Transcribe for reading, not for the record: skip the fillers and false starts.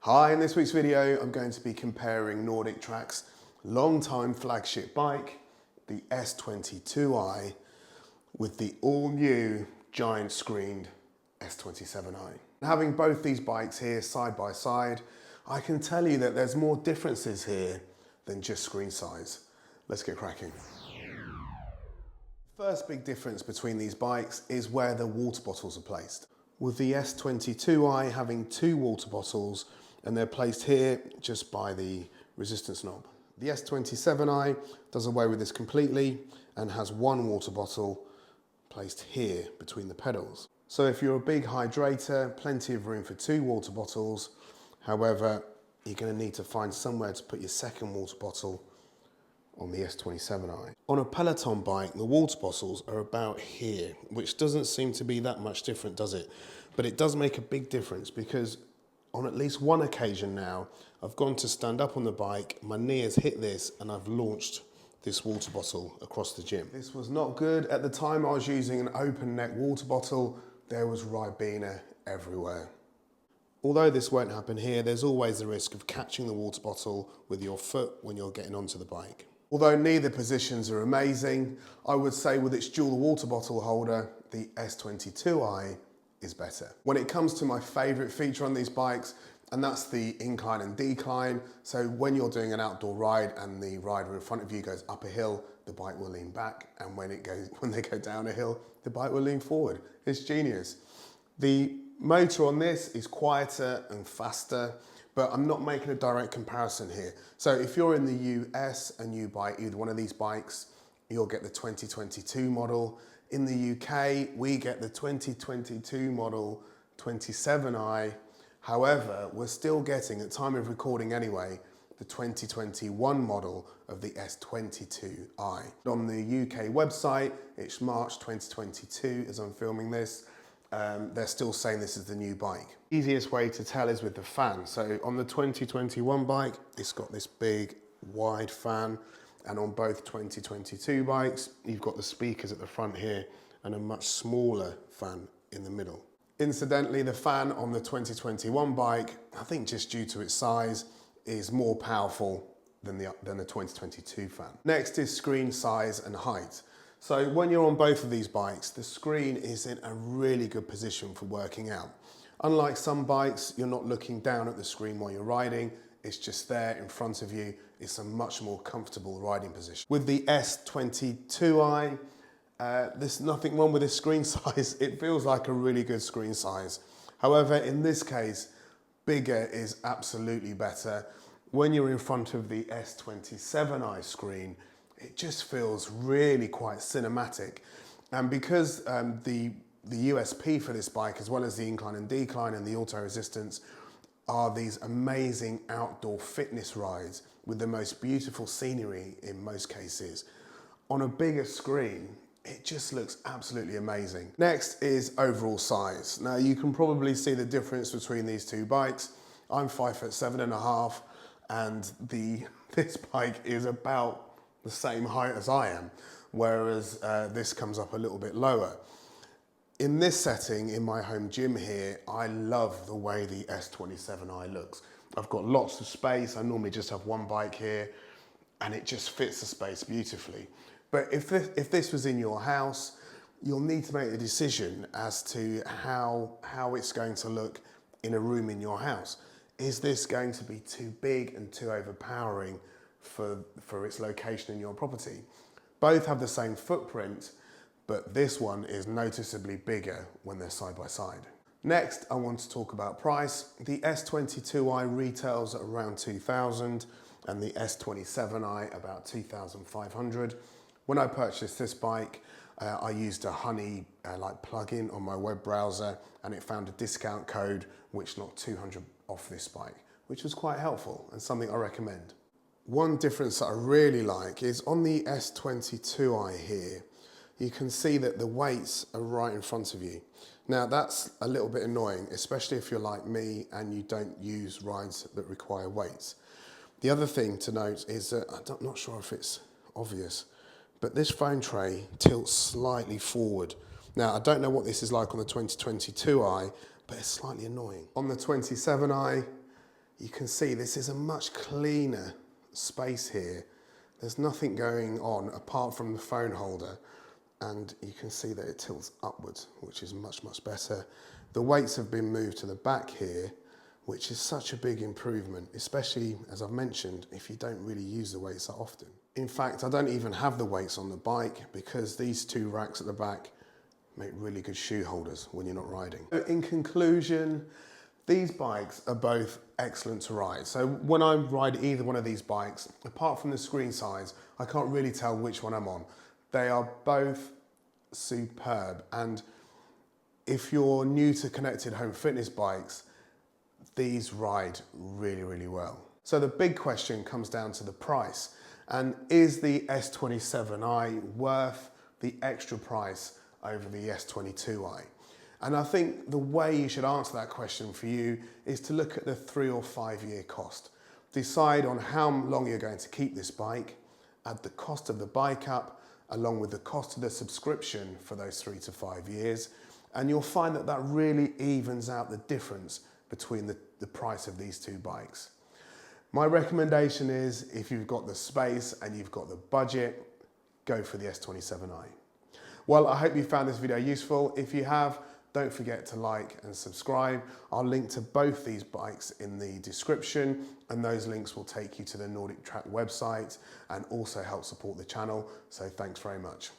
Hi, in this week's video, I'm going to be comparing NordicTrack's long-time flagship bike, the S22i, with the all-new giant-screened S27i. Having both these bikes here side by side, I can tell you that there's more differences here than just screen size. Let's get cracking. First big difference between these bikes is where the water bottles are placed. With the S22i having two water bottles, and they're placed here just by the resistance knob. The S27i does away with this completely and has one water bottle placed here between the pedals. So if you're a big hydrator, plenty of room for two water bottles. However, you're going to need to find somewhere to put your second water bottle on the S27i. On a Peloton bike, the water bottles are about here, which doesn't seem to be that much different, does it? But it does make a big difference because on at least one occasion now, I've gone to stand up on the bike, my knee has hit this, and I've launched this water bottle across the gym. This was not good. At the time I was using an open neck water bottle, there was Ribena everywhere. Although this won't happen here, there's always the risk of catching the water bottle with your foot when you're getting onto the bike. Although neither positions are amazing, I would say with its dual water bottle holder, the S22i is better. When it comes to my favorite feature on these bikes, and that's the incline and decline. So when you're doing an outdoor ride and the rider in front of you goes up a hill, the bike will lean back, and when they go down a hill, the bike will lean forward. It's genius. The motor on this is quieter and faster, but I'm not making a direct comparison here. So if you're in the US and you buy either one of these bikes, you'll get the 2022 model. In the UK, we get the 2022 model 27i. However, we're still getting, at time of recording anyway, the 2021 model of the S22i. On the UK website, it's March 2022 as I'm filming this. They're still saying this is the new bike. Easiest way to tell is with the fan. So on the 2021 bike, it's got this big, wide fan. And on both 2022 bikes, you've got the speakers at the front here and a much smaller fan in the middle. Incidentally, the fan on the 2021 bike, I think just due to its size, is more powerful than the 2022 fan. Next is screen size and height. So when you're on both of these bikes, the screen is in a really good position for working out. Unlike some bikes, you're not looking down at the screen while you're riding. It's just there in front of you. It's a much more comfortable riding position. With the S22i, there's nothing wrong with this screen size. It feels like a really good screen size. However, in this case, bigger is absolutely better. When you're in front of the S27i screen, it just feels really quite cinematic. And because the USP for this bike, as well as the incline and decline and the auto resistance, are these amazing outdoor fitness rides with the most beautiful scenery in most cases. On a bigger screen, it just looks absolutely amazing. Next is overall size. Now you can probably see the difference between these two bikes. I'm 5'7.5", and this bike is about the same height as I am, whereas this comes up a little bit lower. In this setting, in my home gym here, I love the way the S27i looks. I've got lots of space. I normally just have one bike here, and it just fits the space beautifully. But if this was in your house, you'll need to make a decision as to how it's going to look in a room in your house. Is this going to be too big and too overpowering for its location in your property? Both have the same footprint, but this one is noticeably bigger when they're side by side. Next, I want to talk about price. The S22i retails at around 2,000 and the S27i about 2,500. When I purchased this bike, I used a Honey plugin on my web browser, and it found a discount code which knocked 200 off this bike, which was quite helpful and something I recommend. One difference that I really like is on the S22i here, you can see that the weights are right in front of you. Now that's a little bit annoying, especially if you're like me and you don't use rides that require weights. The other thing to note is that, I'm not sure if it's obvious, but this phone tray tilts slightly forward. Now I don't know what this is like on the 2022i, but it's slightly annoying. On the 27i, You can see this is a much cleaner space here. There's nothing going on apart from the phone holder, and you can see that it tilts upwards, which is much, much better. The weights have been moved to the back here, which is such a big improvement, especially, as I've mentioned, if you don't really use the weights that often. In fact, I don't even have the weights on the bike because these two racks at the back make really good shoe holders when you're not riding. In conclusion, these bikes are both excellent to ride. So when I ride either one of these bikes, apart from the screen size, I can't really tell which one I'm on. They are both superb, and if you're new to connected home fitness bikes, these ride really, really well. So the big question comes down to the price, and is the S27i worth the extra price over the S22i? And I think the way you should answer that question for you is to look at the 3 or 5 year cost. Decide on how long you're going to keep this bike, add the cost of the bike up, along with the cost of the subscription for those 3 to 5 years, and you'll find that that really evens out the difference between the price of these two bikes. My recommendation is, if you've got the space and you've got the budget, go for the S27i. Well, I hope you found this video useful. If you have, don't forget to like and subscribe. I'll link to both these bikes in the description, and those links will take you to the NordicTrack website and also help support the channel. So thanks very much.